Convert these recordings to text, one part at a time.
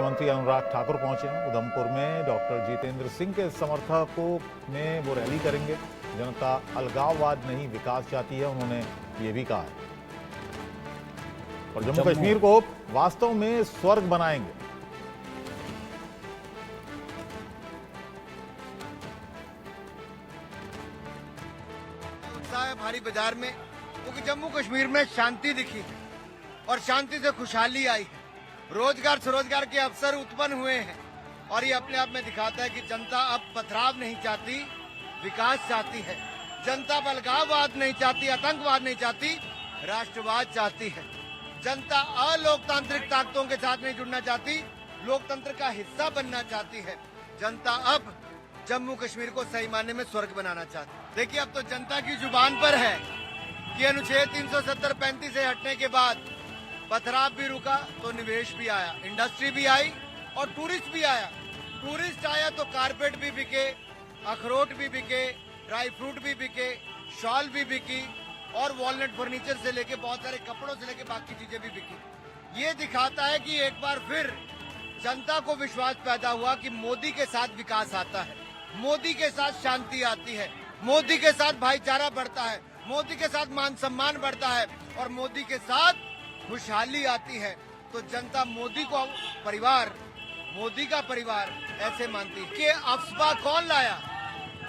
मंत्री अनुराग ठाकुर पहुंचे हैं उधमपुर में। डॉक्टर जितेंद्र सिंह के समर्थकों में वो रैली करेंगे। जनता अलगाववाद नहीं विकास चाहती है, उन्होंने ये भी कहा है। और जम्मू कश्मीर को वास्तव में स्वर्ग बनाएंगे। उत्साह है भारी बाजार में, क्योंकि जम्मू कश्मीर में शांति दिखी है और शांति से खुशहाली आई है। रोजगार स्वरोजगार के अवसर उत्पन्न हुए हैं और ये अपने आप में दिखाता है कि जनता अब पथराव नहीं चाहती, विकास चाहती है। जनता अलगाववाद नहीं चाहती, आतंकवाद नहीं चाहती, राष्ट्रवाद चाहती है। जनता अलोकतांत्रिक ताकतों के साथ नहीं जुड़ना चाहती, लोकतंत्र का हिस्सा बनना चाहती है। जनता अब जम्मू कश्मीर को सही मायने में स्वर्ग बनाना चाहती है। देखिए, अब तो जनता की जुबान पर है कि अनुच्छेद 370-35 से हटने के बाद पथराव भी रुका तो निवेश भी आया, इंडस्ट्री भी आई और टूरिस्ट भी आया। टूरिस्ट आया तो कारपेट भी बिके, अखरोट भी बिके, ड्राई फ्रूट भी बिके, शॉल भी बिकी और वॉलनट फर्नीचर से लेके बहुत सारे कपड़ों से लेके बाकी चीजें भी बिकी। ये दिखाता है कि एक बार फिर जनता को विश्वास पैदा हुआ कि मोदी के साथ विकास आता है, मोदी के साथ शांति आती है, मोदी के साथ भाईचारा बढ़ता है, मोदी के साथ मान सम्मान बढ़ता है और मोदी के साथ खुशहाली आती है। तो जनता मोदी को परिवार, मोदी का परिवार ऐसे मानती है कि अफवाह कौन लाया?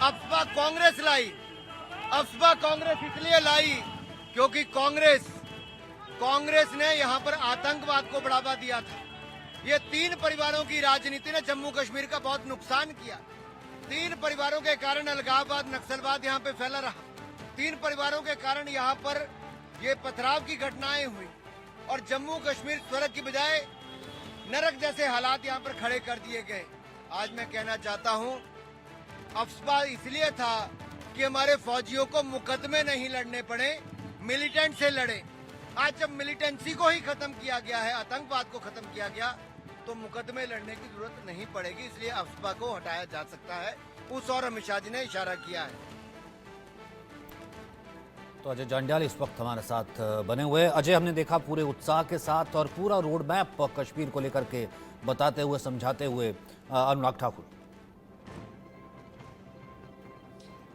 अफवाह कांग्रेस लाई। अफवाह कांग्रेस इसलिए लाई क्योंकि कांग्रेस ने यहाँ पर आतंकवाद को बढ़ावा दिया था। ये 3 परिवारों की राजनीति ने जम्मू कश्मीर का बहुत नुकसान किया। 3 परिवारों के कारण अलगाववाद, नक्सलवाद यहाँ पे फैला रहा। 3 परिवारों के कारण यहाँ पर ये पथराव की घटनाएं हुई और जम्मू कश्मीर स्वर्ग की बजाय नरक जैसे हालात यहाँ पर खड़े कर दिए गए। आज मैं कहना चाहता हूँ, अफवाह इसलिए था कि हमारे फौजियों को मुकदमे नहीं लड़ने पड़े, मिलिटेंट से लड़े। आज जब मिलिटेंसी को ही खत्म किया गया है, आतंकवाद को खत्म किया गया, तो मुकदमे लड़ने की जरूरत नहीं पड़ेगी। इसलिए अफवाह को हटाया जा सकता है। उस और अमित शाह जी ने इशारा किया है। तो अजय जंडियाल इस वक्त हमारे साथ बने हुए। अजय, हमने देखा पूरे उत्साह के साथ और पूरा रोड मैप कश्मीर को लेकर के बताते हुए, समझाते हुए अनुराग ठाकुर।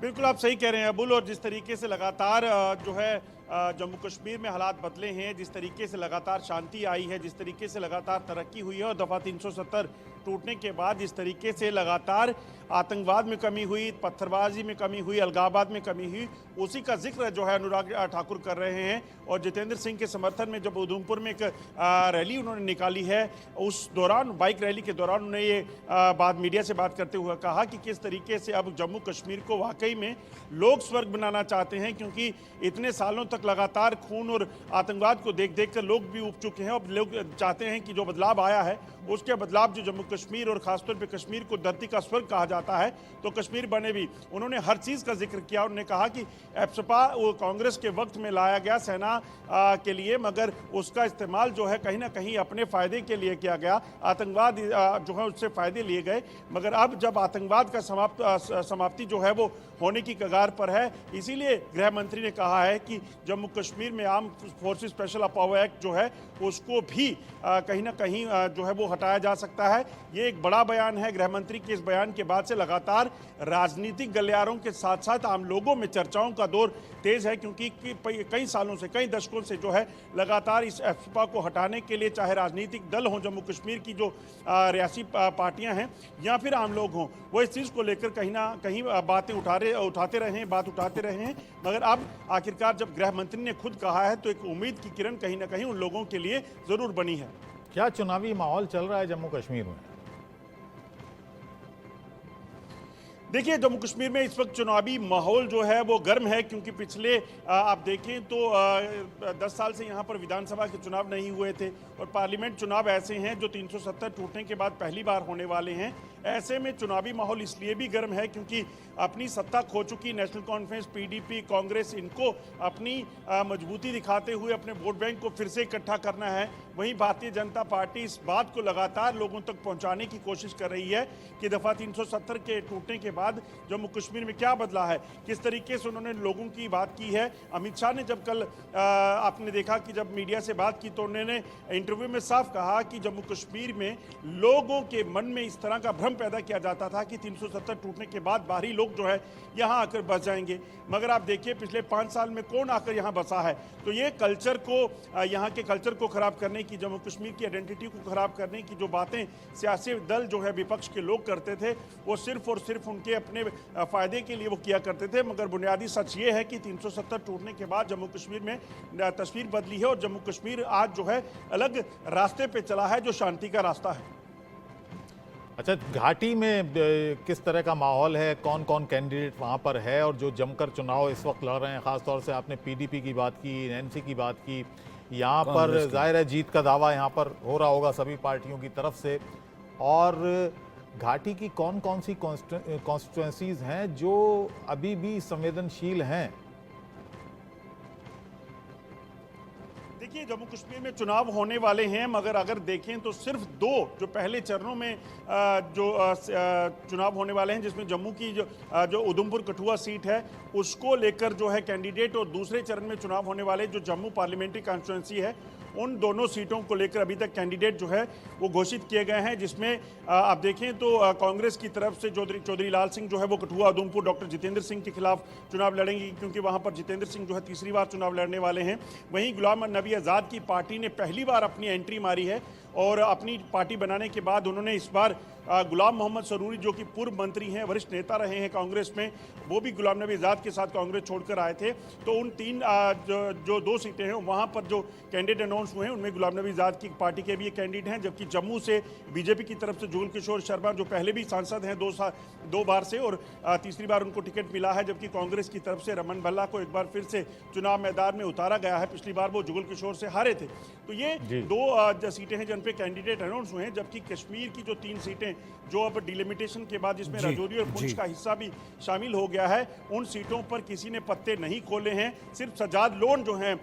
बिल्कुल आप सही कह रहे हैं अबुल। और जिस तरीके से लगातार जो है जम्मू कश्मीर में हालात बदले हैं, जिस तरीके से लगातार शांति आई है, जिस तरीके से लगातार तरक्की हुई है और दफ़ा 370 टूटने के बाद जिस तरीके से लगातार आतंकवाद में कमी हुई, पत्थरबाजी में कमी हुई, अलगाववाद में कमी हुई, उसी का जिक्र जो है अनुराग ठाकुर कर रहे हैं। और जितेंद्र सिंह के समर्थन में जब उधमपुर में एक रैली उन्होंने निकाली है, उस दौरान, बाइक रैली के दौरान उन्होंने ये बात मीडिया से बात करते हुए कहा कि किस तरीके से अब जम्मू कश्मीर को वाकई में लोग स्वर्ग बनाना चाहते हैं, क्योंकि इतने सालों तक लगातार खून और आतंकवाद को देख देख कर लोग भी उब चुके हैं। अब लोग चाहते हैं कि जो बदलाव आया है उसके बदलाव जो जम्मू कश्मीर और खासतौर पे कश्मीर को धरती का स्वर्ग कहा जाता है, तो कश्मीर बने भी। उन्होंने हर चीज़ का जिक्र किया। उन्होंने कहा कि एप्सपा वो कांग्रेस के वक्त में लाया गया सेना के लिए, मगर उसका इस्तेमाल जो है कहीं ना कहीं अपने फ़ायदे के लिए किया गया। आतंकवाद जो है उससे फ़ायदे लिए गए, मगर अब जब आतंकवाद का समाप्ति जो है वो होने की कगार पर है, इसीलिए गृह मंत्री ने कहा है कि जम्मू कश्मीर में arm forces special power act जो है उसको भी कहीं ना कहीं जो है वो हटाया जा सकता है। ये एक बड़ा बयान है। गृह मंत्री के इस बयान के बाद से लगातार राजनीतिक गलियारों के साथ साथ आम लोगों में चर्चाओं का दौर तेज है, क्योंकि कई सालों से, कई दशकों से जो है लगातार इस एफपा को हटाने के लिए, चाहे राजनीतिक दल हों, जम्मू कश्मीर की जो रियासी पार्टियां हैं या फिर आम लोग हों, वो इस चीज़ को लेकर कहीं ना कहीं बातें उठाते रहे हैं। मगर अब आखिरकार जब गृह मंत्री ने खुद कहा है तो एक उम्मीद की किरण कहीं ना कहीं उन लोगों के लिए जरूर बनी है। क्या चुनावी माहौल चल रहा है जम्मू कश्मीर में? देखिए, जम्मू कश्मीर में इस वक्त चुनावी माहौल जो है वो गर्म है, क्योंकि पिछले आप देखें तो 10 साल से यहाँ पर विधानसभा के चुनाव नहीं हुए थे और पार्लियामेंट चुनाव ऐसे हैं जो 370 टूटने के बाद पहली बार होने वाले हैं। ऐसे में चुनावी माहौल इसलिए भी गर्म है क्योंकि अपनी सत्ता खो चुकी नेशनल कॉन्फ्रेंस, पीडीपी, कांग्रेस, इनको अपनी मजबूती दिखाते हुए अपने वोट बैंक को फिर से इकट्ठा करना है। वहीं भारतीय जनता पार्टी इस बात को लगातार लोगों तक पहुंचाने की कोशिश कर रही है कि दफ़ा 370 के टूटने के बाद जम्मू कश्मीर में क्या बदला है, किस तरीके से उन्होंने लोगों की बात की है। अमित शाह ने जब कल आपने देखा कि जब मीडिया से बात की तो उन्होंने इंटरव्यू में साफ कहा कि जम्मू कश्मीर में लोगों के मन में इस तरह का भ्रम पैदा किया जाता था कि 370 टूटने के बाद बाहरी लोग जो है यहाँ आकर बस जाएंगे। मगर आप देखिए पिछले 5 साल में कौन आकर यहाँ बसा है। तो ये कल्चर को, यहाँ के कल्चर को खराब करने की, जम्मू कश्मीर की आइडेंटिटी को खराब करने की जो बातें सियासी दल जो है विपक्ष के लोग करते थे, वो सिर्फ और सिर्फ उनके अपने फायदे के लिए वो किया करते थे। मगर बुनियादी सच ये है कि 370 टूटने के बाद जम्मू कश्मीर में तस्वीर बदली है और जम्मू कश्मीर आज जो है अलग रास्ते पे चला है, जो शांति का रास्ता है। अच्छा, घाटी में किस तरह का माहौल है, कौन कौन कैंडिडेट वहाँ पर है और जो जमकर चुनाव इस वक्त लड़ रहे हैं? खासतौर से आपने पीडीपी की बात की, एनसी की बात की, यहाँ पर जाहिर है जीत का दावा यहाँ पर हो रहा होगा सभी पार्टियों की तरफ से। और घाटी की कौन कौन सी कॉन्स्टिट्यूएंसीज हैं जो अभी भी संवेदनशील हैं? देखिए, जम्मू कश्मीर में चुनाव होने वाले हैं, मगर अगर देखें तो सिर्फ 2 जो पहले चरणों में चुनाव होने वाले हैं, जिसमें जम्मू की जो उधमपुर कठुआ सीट है उसको लेकर जो है कैंडिडेट, और दूसरे चरण में चुनाव होने वाले जो जम्मू पार्लियामेंट्री कॉन्स्टिट्यूंसी है उन दोनों सीटों को लेकर अभी तक कैंडिडेट जो है वो घोषित किए गए हैं। जिसमें आप देखें तो कांग्रेस की तरफ से चौधरी लाल सिंह जो है वो कठुआ उधमपुर डॉक्टर जितेंद्र सिंह के खिलाफ चुनाव लड़ेंगे, क्योंकि वहां पर जितेंद्र सिंह जो है तीसरी बार चुनाव लड़ने वाले हैं। वहीं गुलाम नबी आज़ाद की पार्टी ने पहली बार अपनी एंट्री मारी है और अपनी पार्टी बनाने के बाद उन्होंने इस बार गुलाम मोहम्मद सरूरी जो कि पूर्व मंत्री हैं, वरिष्ठ नेता रहे हैं कांग्रेस में, वो भी गुलाम नबी आज़ाद के साथ कांग्रेस छोड़कर आए थे। तो उन 3 जो 2 सीटें हैं वहाँ पर जो कैंडिडेट अनाउंस हुए हैं उनमें गुलाम नबी आज़ाद की पार्टी के भी एक कैंडिडेट हैं, जबकि जम्मू से बीजेपी की तरफ से जुगल किशोर शर्मा जो पहले भी सांसद हैं 2 बार से और तीसरी बार उनको टिकट मिला है, जबकि कांग्रेस की तरफ से रमन भल्ला को एक बार फिर से चुनाव मैदान में उतारा गया है। पिछली बार वो जुगल किशोर से हारे थे। तो ये 2 सीटें हैं जिन पे कैंडिडेट अनाउंस हुए हैं, जबकि कश्मीर की जो 3 सीटें जो अब डिलिमिटेशन के बाद जिसमें राजौरी और पुंछ का हिस्सा भी शामिल हो गया है, उन सीटों पर किसी ने पत्ते नहीं खोले हैं। सिर्फ सजाद लोन जो हैं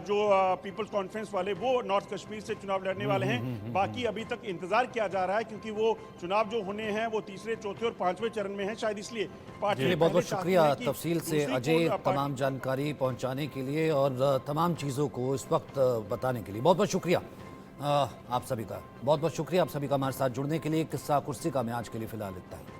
जो पीपल्स कॉन्फ्रेंस वाले वो नॉर्थ कश्मीर से चुनाव लड़ने वाले हैं। बाकी अभी तक इंतजार किया जा रहा है, क्योंकि वो चुनाव जो होने हैं वो तीसरे, चौथे और 5वें चरण में है। शायद इसलिए पार्टी बहुत बहुत शुक्रिया तफसील से अजय, तमाम जानकारी पहुंचाने के लिए और तमाम चीज़ों को इस वक्त बताने के लिए बहुत बहुत शुक्रिया आप सभी का। बहुत बहुत शुक्रिया आप सभी का हमारे साथ जुड़ने के लिए। किस्सा कुर्सी का मैं आज के लिए फिलहाल इतना ही।